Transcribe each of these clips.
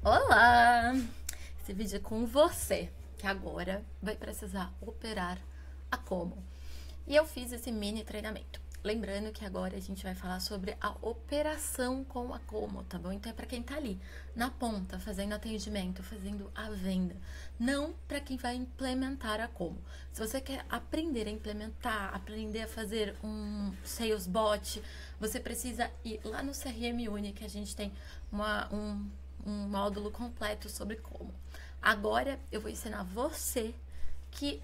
Olá! Esse vídeo é com você, que agora vai precisar operar a Como. E eu fiz esse mini treinamento. Lembrando que agora a gente vai falar sobre a operação com a Como, tá bom? Então é para quem tá ali, na ponta, fazendo atendimento, fazendo a venda. Não para quem vai implementar a Como. Se você quer aprender a implementar, aprender a fazer um sales bot, você precisa ir lá no CRM Uni, que a gente tem um módulo completo sobre como. Agora eu vou ensinar você que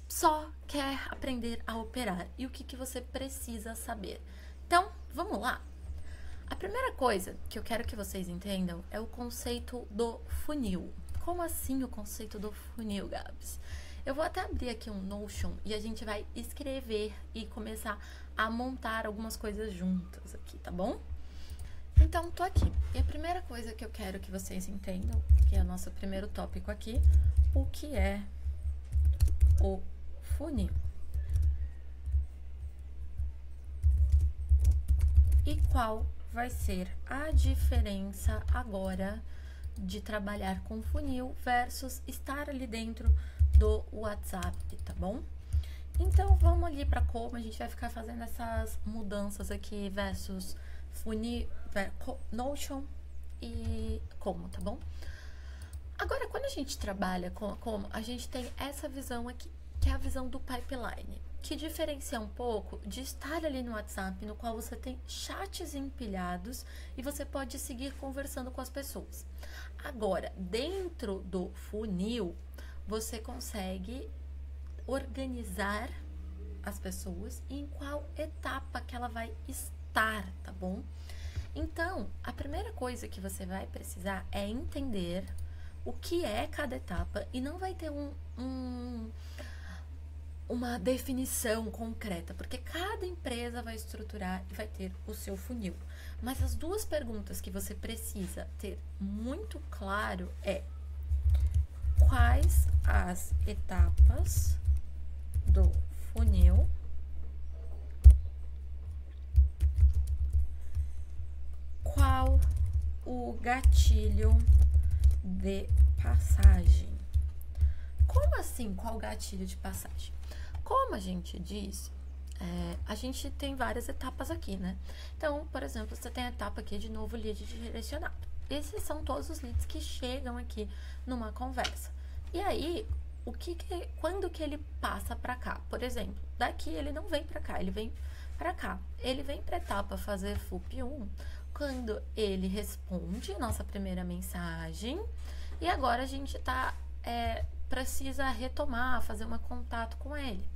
só quer aprender a operar e o que você precisa saber. Então, vamos lá? A primeira coisa que eu quero que vocês entendam é o conceito do funil. Como assim o conceito do funil, Gabs? Eu vou até abrir aqui um Notion e a gente vai escrever e começar a montar algumas coisas juntas aqui, tá bom? Então, tô aqui. E a primeira coisa que eu quero que vocês entendam, que é o nosso primeiro tópico aqui, o que é o funil. E qual vai ser a diferença agora de trabalhar com funil versus estar ali dentro do WhatsApp, tá bom? Então, vamos ali para como a gente vai ficar fazendo essas mudanças aqui versus funil, Notion e como, tá bom? Agora, quando a gente trabalha com como, a gente tem essa visão aqui, que é a visão do pipeline, que diferencia um pouco de estar ali no WhatsApp, no qual você tem chats empilhados e você pode seguir conversando com as pessoas. Agora, dentro do funil, você consegue organizar as pessoas e em qual etapa que ela vai estar, tá bom? Então, a primeira coisa que você vai precisar é entender o que é cada etapa e não vai ter uma definição concreta, porque cada empresa vai estruturar e vai ter o seu funil. Mas as duas perguntas que você precisa ter muito claro é quais as etapas do funil qual o gatilho de passagem. Como assim, qual gatilho de passagem? Como a gente disse, a gente tem várias etapas aqui, né? Então, por exemplo, você tem a etapa aqui de novo lead direcionado. Esses são todos os leads que chegam aqui numa conversa. E aí, quando que ele passa para cá? Por exemplo, daqui ele não vem para cá, ele vem para cá. Ele vem para a etapa fazer FUP 1 quando ele responde nossa primeira mensagem e agora a gente precisa retomar, fazer um contato com ele.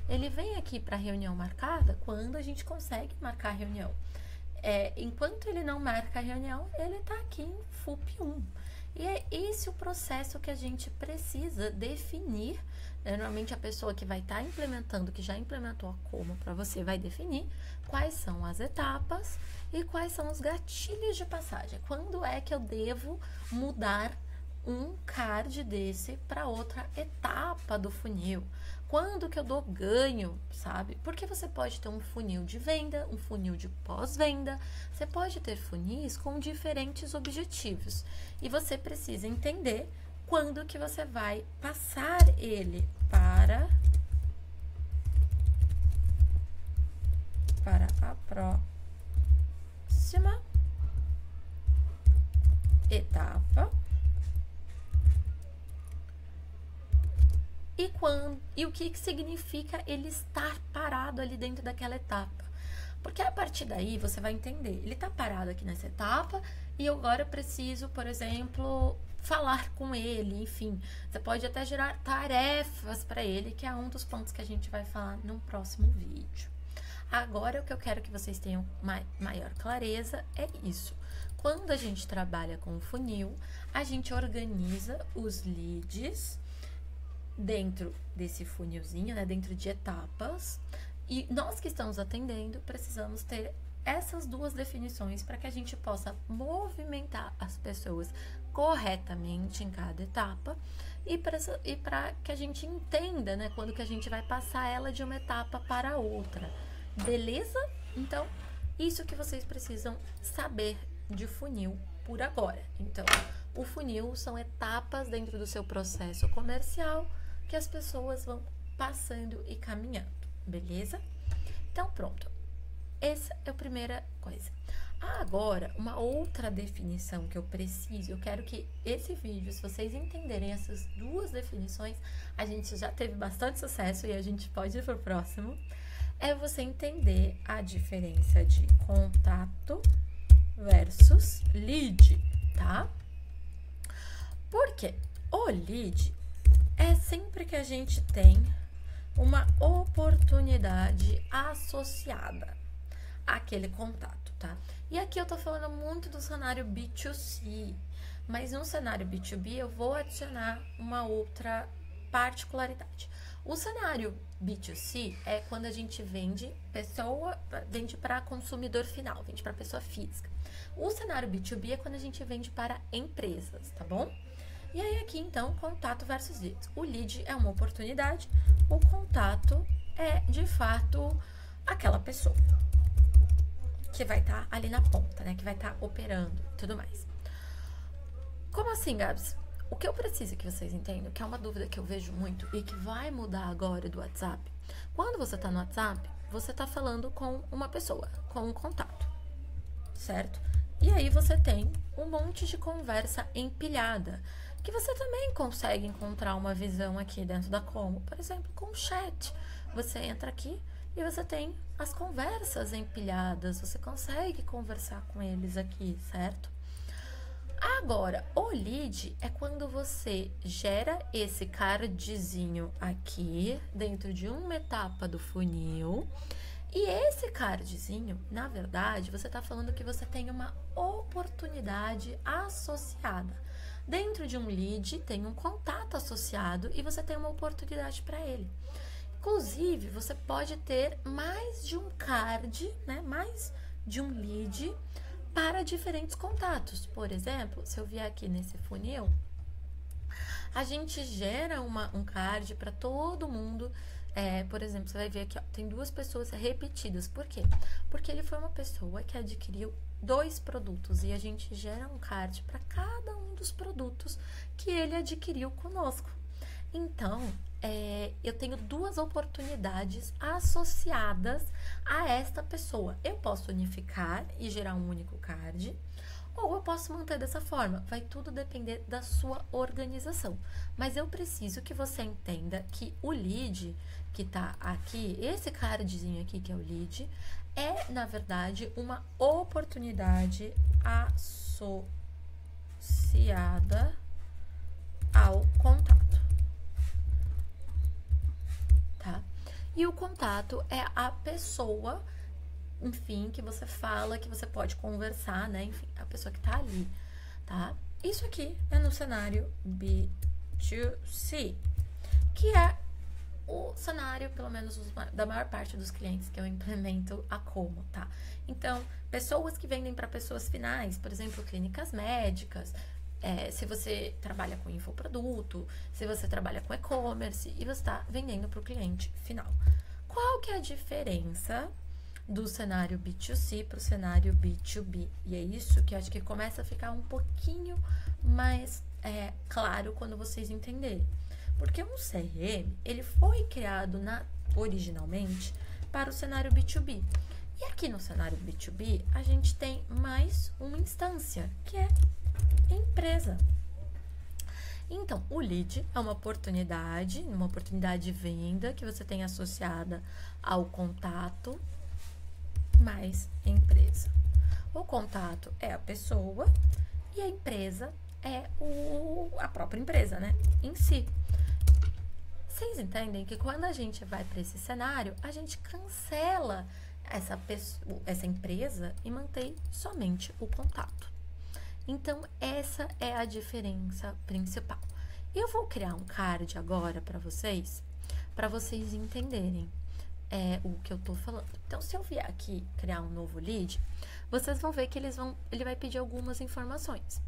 Ele vem aqui para a reunião marcada quando a gente consegue marcar a reunião. Enquanto ele não marca a reunião, ele está aqui em FUP 1. E é esse o processo que a gente precisa definir. Normalmente a pessoa que vai estar implementando, que já implementou a como para você, vai definir quais são as etapas e quais são os gatilhos de passagem. Quando é que eu devo mudar um card desse para outra etapa do funil? Quando que eu dou ganho, sabe? Porque você pode ter um funil de venda, um funil de pós-venda, você pode ter funis com diferentes objetivos. E você precisa entender quando que você vai passar ele para a próxima etapa. E o que significa ele estar parado ali dentro daquela etapa. Porque a partir daí você vai entender, ele está parado aqui nessa etapa e eu agora preciso, por exemplo, falar com ele, enfim. Você pode até gerar tarefas para ele, que é um dos pontos que a gente vai falar no próximo vídeo. Agora, o que eu quero que vocês tenham maior clareza é isso. Quando a gente trabalha com funil, a gente organiza os leads dentro desse funilzinho, né, dentro de etapas, e nós que estamos atendendo precisamos ter essas duas definições para que a gente possa movimentar as pessoas corretamente em cada etapa e para que a gente entenda, né, quando que a gente vai passar ela de uma etapa para outra, beleza? Então, isso que vocês precisam saber de funil por agora. Então, o funil são etapas dentro do seu processo comercial que as pessoas vão passando e caminhando, beleza? Então, pronto. Essa é a primeira coisa. Agora, uma outra definição que eu preciso, eu quero que esse vídeo, se vocês entenderem essas duas definições, a gente já teve bastante sucesso e a gente pode ir pro próximo, é você entender a diferença de contato versus lead, tá? Por quê? O lead é sempre que a gente tem uma oportunidade associada àquele contato, tá? E aqui eu tô falando muito do cenário B2C, mas no cenário B2B eu vou adicionar uma outra particularidade. O cenário B2C é quando a gente vende para consumidor final, vende para pessoa física. O cenário B2B é quando a gente vende para empresas, tá bom? E aí aqui, então, contato versus lead. O lead é uma oportunidade, o contato é, de fato, aquela pessoa que vai estar ali na ponta, né? Que vai estar operando e tudo mais. Como assim, Gabs? O que eu preciso que vocês entendam, que é uma dúvida que eu vejo muito e que vai mudar agora do WhatsApp. Quando você tá no WhatsApp, você tá falando com uma pessoa, com um contato, certo? E aí você tem um monte de conversa empilhada, que você também consegue encontrar uma visão aqui dentro da Como. Por exemplo, com o chat. Você entra aqui e você tem as conversas empilhadas, você consegue conversar com eles aqui, certo? Agora, o lead é quando você gera esse cardzinho aqui dentro de uma etapa do funil. E esse cardzinho, na verdade, você está falando que você tem uma oportunidade associada. Dentro de um lead tem um contato associado e você tem uma oportunidade para ele. Inclusive, você pode ter mais de um card, né? Mais de um lead para diferentes contatos. Por exemplo, se eu vier aqui nesse funil, a gente gera um card para todo mundo. Por exemplo, você vai ver aqui, ó, tem 2 pessoas repetidas. Por quê? Porque ele foi uma pessoa que adquiriu 2 produtos e a gente gera um card para cada um dos produtos que ele adquiriu conosco. Então, eu tenho 2 oportunidades associadas a esta pessoa. Eu posso unificar e gerar um único card, ou eu posso manter dessa forma. Vai tudo depender da sua organização. Mas eu preciso que você entenda que o lead que tá aqui, esse cardzinho aqui que é o lead, é, na verdade, uma oportunidade associada ao contato. Tá? E o contato é a pessoa, enfim, que você fala, que você pode conversar, né? Enfim, a pessoa que tá ali, tá? Isso aqui é no cenário B2C, que é o cenário, pelo menos, da maior parte dos clientes que eu implemento a Como, tá? Então, pessoas que vendem para pessoas finais, por exemplo, clínicas médicas, se você trabalha com infoproduto, se você trabalha com e-commerce e você está vendendo para o cliente final. Qual que é a diferença do cenário B2C para o cenário B2B? E é isso que eu acho que começa a ficar um pouquinho mais claro quando vocês entenderem. Porque um CRM, ele foi criado originalmente para o cenário B2B. E aqui no cenário B2B, a gente tem mais uma instância, que é empresa. Então, o lead é uma oportunidade de venda que você tem associada ao contato mais empresa. O contato é a pessoa e a empresa é a própria empresa, né, em si. Vocês entendem que quando a gente vai para esse cenário, a gente cancela essa empresa e mantém somente o contato. Então, essa é a diferença principal. Eu vou criar um card agora para vocês entenderem o que eu tô falando. Então, se eu vier aqui criar um novo lead, vocês vão ver que ele vai pedir algumas informações.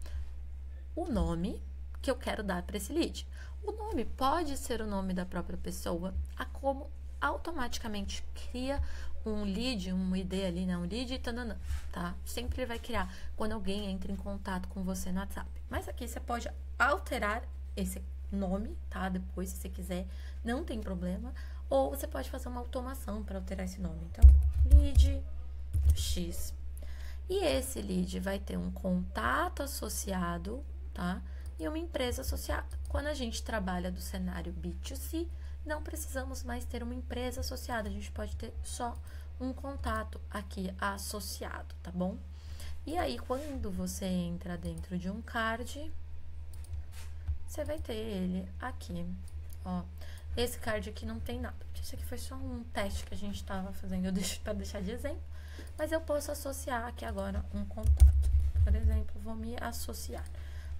O nome que eu quero dar para esse lead. O nome pode ser o nome da própria pessoa, a Como automaticamente cria um lead, uma ideia ali, né? Um lead, tananã, tá? Sempre vai criar quando alguém entra em contato com você no WhatsApp. Mas aqui você pode alterar esse nome, tá? Depois, se você quiser, não tem problema. Ou você pode fazer uma automação para alterar esse nome. Então, lead X. E esse lead vai ter um contato associado, tá? E uma empresa associada. Quando a gente trabalha do cenário B2C, não precisamos mais ter uma empresa associada. A gente pode ter só um contato aqui associado, tá bom? E aí, quando você entra dentro de um card, você vai ter ele aqui, ó. Esse card aqui não tem nada, porque isso aqui foi só um teste que a gente estava fazendo, para deixar de exemplo. Mas eu posso associar aqui agora um contato. Por exemplo, vou me associar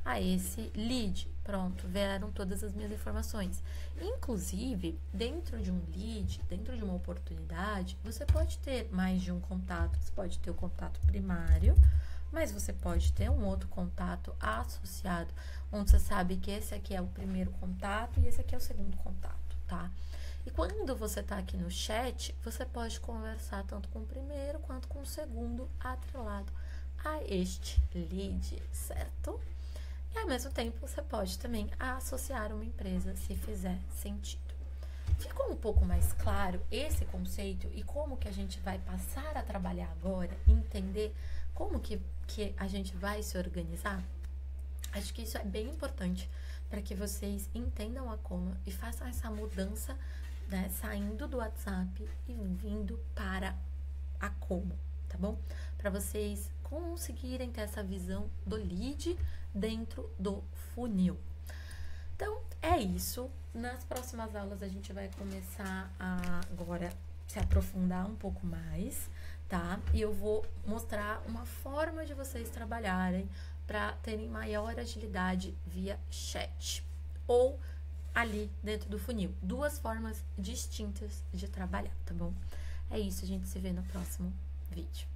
a esse lead. Pronto, vieram todas as minhas informações. Inclusive, dentro de um lead, dentro de uma oportunidade, você pode ter mais de um contato. Você pode ter o contato primário, mas você pode ter um outro contato associado, onde você sabe que esse aqui é o primeiro contato e esse aqui é o segundo contato, tá? E quando você tá aqui no chat, você pode conversar tanto com o primeiro quanto com o segundo atrelado a este lead, certo? E ao mesmo tempo, você pode também associar uma empresa, se fizer sentido. Ficou um pouco mais claro esse conceito e como que a gente vai passar a trabalhar agora, entender como que a gente vai se organizar? Acho que isso é bem importante para que vocês entendam a Coma e façam essa mudança, né, saindo do WhatsApp e vindo para a Coma, tá bom? Para vocês conseguirem ter essa visão do lead dentro do funil. Então, é isso. Nas próximas aulas a gente vai começar a agora se aprofundar um pouco mais, tá? E eu vou mostrar uma forma de vocês trabalharem para terem maior agilidade via chat ou ali dentro do funil. Duas formas distintas de trabalhar, tá bom? É isso, a gente se vê no próximo vídeo.